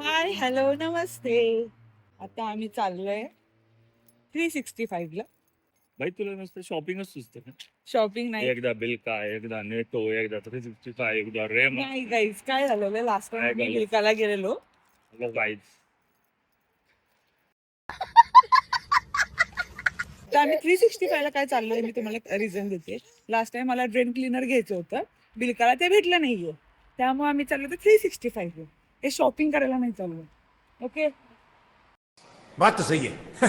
Hi hello नमस्ते. आता आम्ही चाललोय 365 ला. भाई तुला नुसतं शॉपिंगच सुचतं ना. शॉपिंग नाही एकदा बिल्का, एकदा नेटो, एकदा 365, एकदा रेमा. नाही गाईज, काय झालेलं लास्ट टाइम काय आम्ही झालं? बिलकाला गेलेलो. गाईज तर आम्ही 365 ला काय चाललोय मी तुम्हाला रिझन देते. लास्ट टाइम मला ड्रेन क्लीनर घ्यायचं होतं, बिलकाला ते भेटलं नाहीये, त्यामुळे आम्ही चाललो तर 365 ला. हे शॉपिंग करायला नाही चाललो. ओके, बात तो सही है.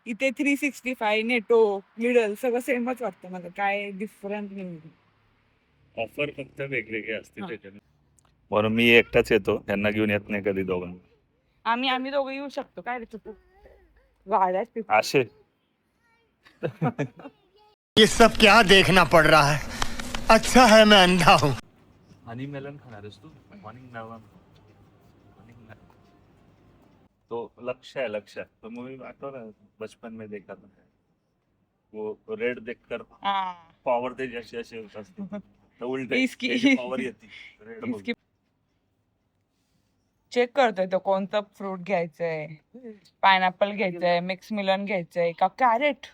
इथे 365 नेटो लिडल सगळं सेमच वाटतं मला, काय डिफरंट नाही. ऑफर फक्त वेगवेगळे असते हा. त्याच्याने. म्हणून मी एकटाच येतो, त्यांना घेऊन येत नाही कधी दोघांना. आम्ही दोघं येऊ शकतो. काय रे तू गाड्या असे ये सब क्या देखना पड़ रहा है. अच्छा है मैं अंधा हूँ. हनी मेलन खाणार आहेस तू? Morning melon. तो लक्ष्य है, लक्ष्य. तो मूवी आठव ना, बचपन में देखा था. वो रेड देखकर पावर दे जैसे असे होत असते, तर उलट इसकी- पावर येते रेड इसकी चेक करतोय तो कोणतं फ्रूट घ्यायचंय. पायनॅपल घ्यायचंय, मिक्स मिलन घ्यायचंय का कॅरेट.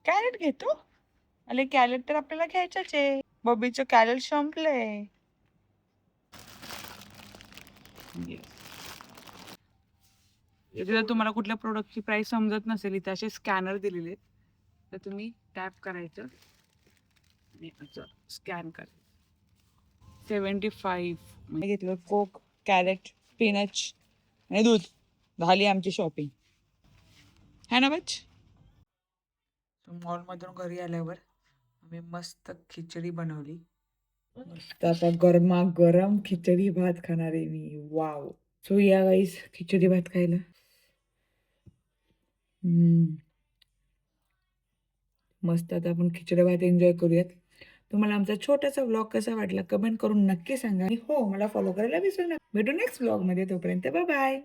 कॅरेट घेतो. अरे कॅरेट तर आपल्याला घ्यायचंच आहे. बबीचं कॅरेट संपलंय. इथे जर तुम्हाला कुठल्या प्रोडक्टची प्राइस समजत नसेल, इथे असे स्कॅनर दिलेले आहेत, तर तुम्ही टॅप करायचं आणि स्कॅन करायचं. 75 घेतलं कोक, कॅरेट, स्पिनच आणि दूध. झाली आमची शॉपिंग, है ना बच. मॉलमधून घरी आल्यावर आम्ही मस्त खिचडी बनवली. मस्त आता गरमा गरम खिचडी भात खाणार आहे मी. वाव. सो या गाईस, खिचडी भात खायला. मस्त. आता आपण खिचडी भात एन्जॉय करूयात. तुम्हाला आमचा छोटासा व्लॉग कसा वाटला कमेंट करून नक्की सांगा. आणि हो, मला फॉलो करायला विसरू नका. भेटू नेक्स्ट व्लॉग मध्ये. तोपर्यंत बाय बाय.